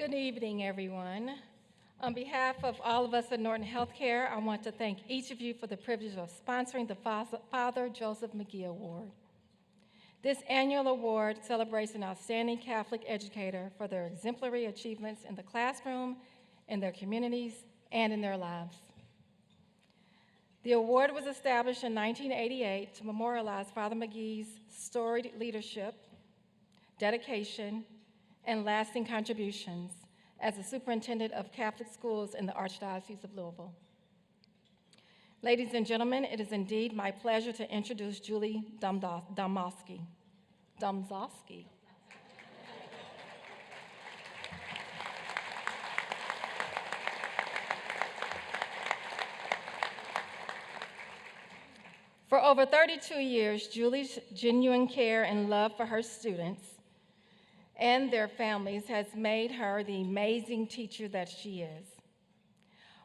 Good evening, everyone. On behalf of all of us at Norton Healthcare, I want to thank each of you for the privilege of sponsoring the Father Joseph McGee Award. This annual award celebrates an outstanding Catholic educator for their exemplary achievements in the classroom, in their communities, and in their lives. The award was established in 1988 to memorialize Father McGee's storied leadership, dedication, and lasting contributions as the superintendent of Catholic schools in the Archdiocese of Louisville. Ladies and gentlemen, it is indeed my pleasure to introduce Julie Domzalski. For over 32 years, Julie's genuine care and love for her students and their families has made her the amazing teacher that she is.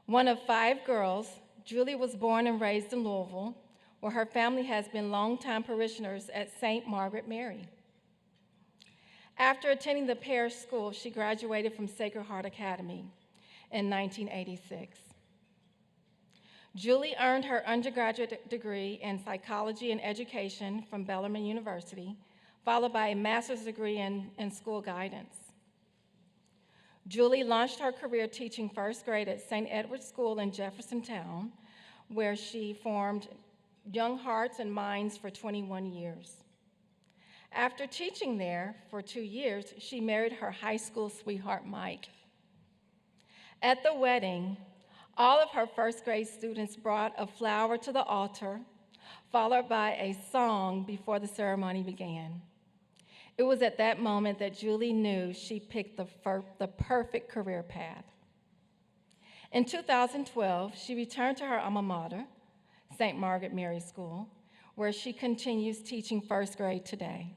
One of 5 girls, Julie was born and raised in Louisville, where her family has been longtime parishioners at St. Margaret Mary. After attending the parish school, she graduated from Sacred Heart Academy in 1986. Julie earned her undergraduate degree in psychology and education from Bellarmine University, followed by a master's degree in school guidance. Julie launched her career teaching first grade at St. Edward's School in Jeffersontown, where she formed young hearts and minds for 21 years. After teaching there for 2 years, she married her high school sweetheart, Mike. At the wedding, all of her first grade students brought a flower to the altar, followed by a song before the ceremony began. It was at that moment that Julie knew she picked the perfect career path. In 2012, she returned to her alma mater, St. Margaret Mary School, where she continues teaching first grade today.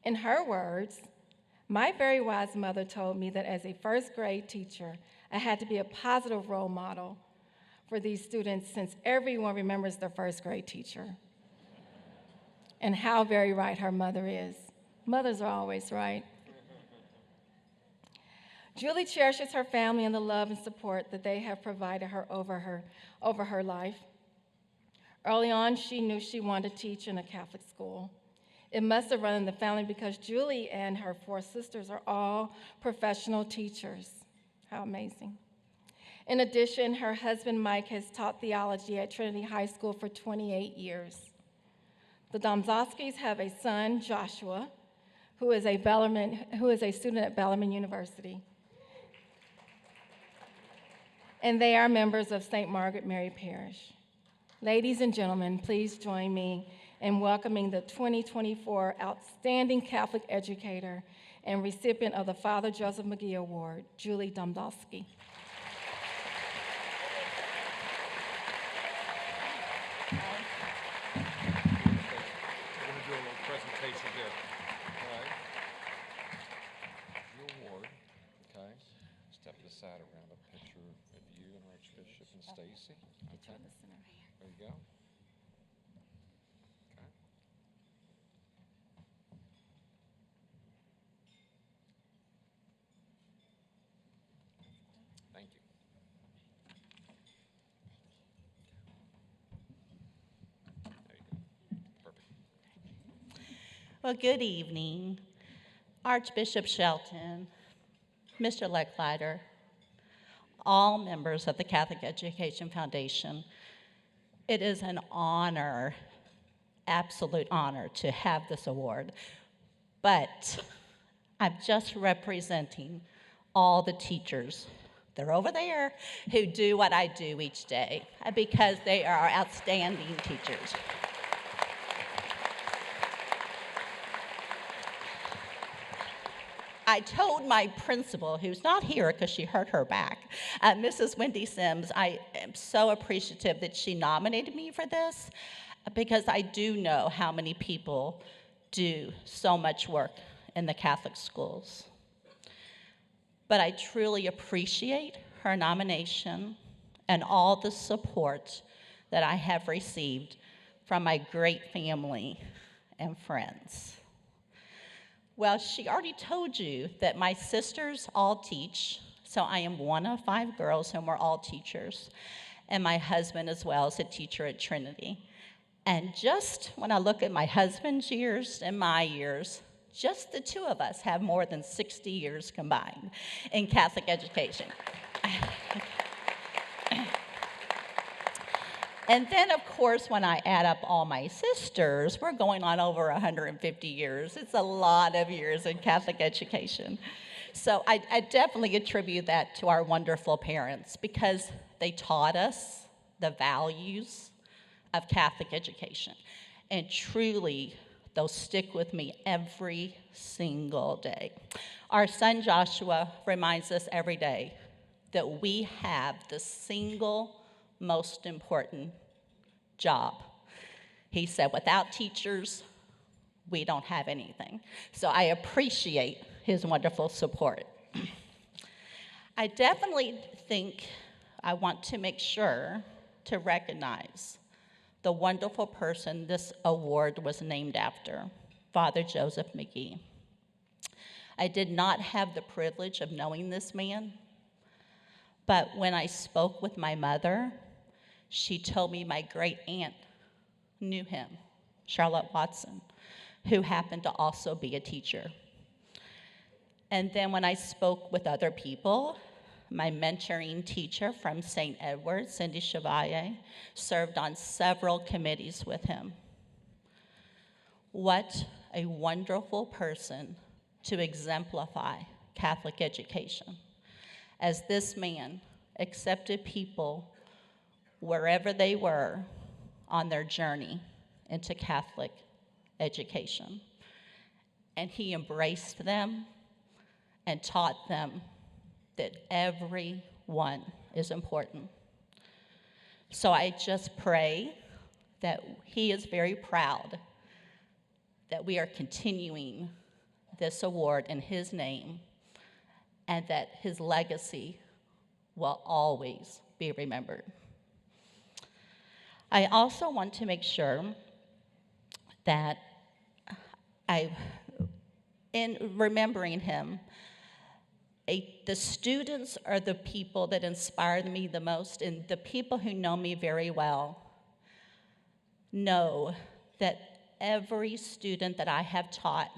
In her words, "My very wise mother told me that as a first grade teacher, I had to be a positive role model for these students since everyone remembers their first grade teacher." And how very right her mother is. Mothers are always right. Julie cherishes her family and the love and support that they have provided her over her life. Early on, she knew she wanted to teach in a Catholic school. It must have run in the family because Julie and her 4 sisters are all professional teachers. How amazing. In addition, her husband, Mike, has taught theology at Trinity High School for 28 years. The Domzalskis have a son, Joshua, who is a student at Bellarmine University. And they are members of St. Margaret Mary Parish. Ladies and gentlemen, please join me in welcoming the 2024 Outstanding Catholic Educator and recipient of the Father Joseph McGee Award, Julie Domzalski. Presentation here. All right. Your award, okay. Step aside around a picture of you and Archbishop and Stacy. Okay. There you go. Okay. Thank you. There you go. Perfect. Well, good evening, Archbishop Shelton, Mr. Lecklider, all members of the Catholic Education Foundation. It is an honor, absolute honor, to have this award, but I'm just representing all the teachers. They're over there who do what I do each day because they are outstanding teachers. I told my principal, who's not here because she hurt her back, Mrs. Wendy Sims, I am so appreciative that she nominated me for this because I do know how many people do so much work in the Catholic schools. But I truly appreciate her nomination and all the support that I have received from my great family and friends. Well, she already told you that my sisters all teach, so I am one of 5 girls and we're all teachers. And my husband as well is a teacher at Trinity. And just when I look at my husband's years and my years, just the 2 of us have more than 60 years combined in Catholic education. And then, of course, when I add up all my sisters, we're going on over 150 years. It's a lot of years in Catholic education. So I definitely attribute that to our wonderful parents because they taught us the values of Catholic education. And truly, they'll stick with me every single day. Our son Joshua reminds us every day that we have the single most important job. He said, without teachers, we don't have anything. So I appreciate his wonderful support. I definitely think I want to make sure to recognize the wonderful person this award was named after, Father Joseph McGee. I did not have the privilege of knowing this man, but when I spoke with my mother, she told me my great aunt knew him, Charlotte Watson, who happened to also be a teacher. And then when I spoke with other people, my mentoring teacher from St. Edward's, Cindy Chevalier, served on several committees with him. What a wonderful person to exemplify Catholic education, as this man accepted people wherever they were on their journey into Catholic education. And he embraced them and taught them that everyone is important. So I just pray that he is very proud that we are continuing this award in his name and that his legacy will always be remembered. I also want to make sure that in remembering him, the students are the people that inspired me the most, and the people who know me very well know that every student that I have taught,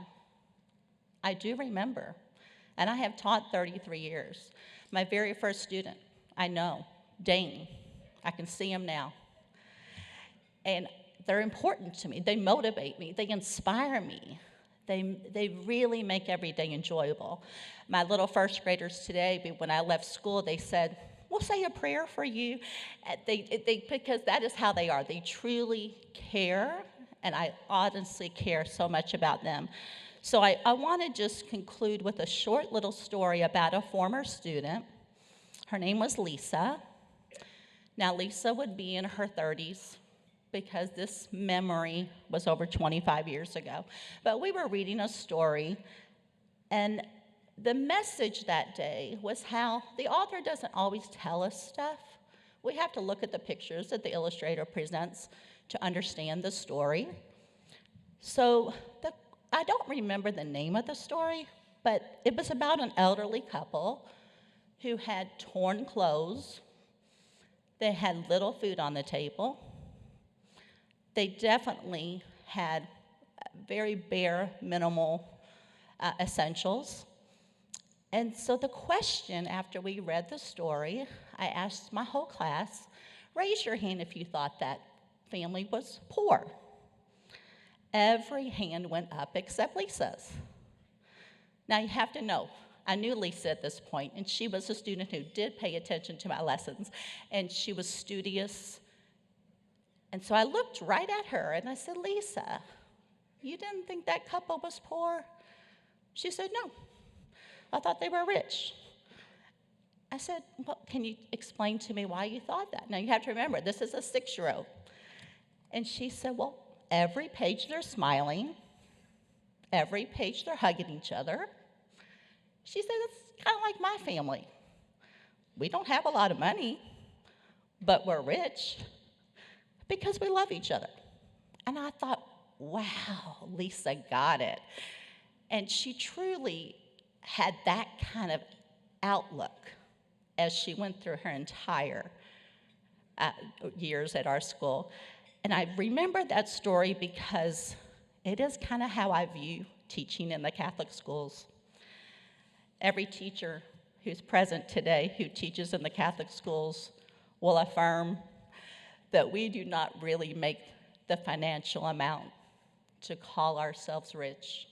I do remember. And I have taught 33 years. My very first student, I know, Dane. I can see him now. And they're important to me. They motivate me. They inspire me. They really make every day enjoyable. My little first graders today, when I left school, they said, we'll say a prayer for you. Because that is how they are. They truly care, and I honestly care so much about them. So I want to just conclude with a short little story about a former student. Her name was Lisa. Now, Lisa would be in her 30s, because this memory was over 25 years ago. But we were reading a story, and the message that day was how the author doesn't always tell us stuff. We have to look at the pictures that the illustrator presents to understand the story. So I don't remember the name of the story, but it was about an elderly couple who had torn clothes. They had little food on the table. They definitely had very bare, minimal essentials. And so the question, after we read the story, I asked my whole class, raise your hand if you thought that family was poor. Every hand went up except Lisa's. Now you have to know, I knew Lisa at this point, and she was a student who did pay attention to my lessons, and she was studious. And so I looked right at her and I said, Lisa, you didn't think that couple was poor? She said, no, I thought they were rich. I said, well, can you explain to me why you thought that? Now you have to remember, this is a 6-year-old. And she said, well, every page they're smiling, every page they're hugging each other. She said, it's kind of like my family. We don't have a lot of money, but we're rich because we love each other. And I thought, wow, Lisa got it. And she truly had that kind of outlook as she went through her entire years at our school. And I remember that story because it is kind of how I view teaching in the Catholic schools. Every teacher who's present today who teaches in the Catholic schools will affirm that we do not really make the financial amount to call ourselves rich.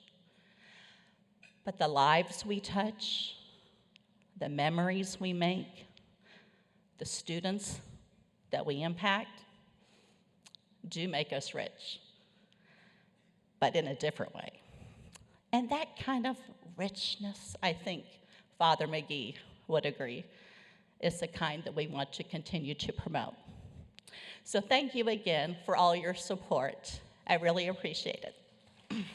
But the lives we touch, the memories we make, the students that we impact do make us rich, but in a different way. And that kind of richness, I think Father McGee would agree, is the kind that we want to continue to promote. So thank you again for all your support. I really appreciate it.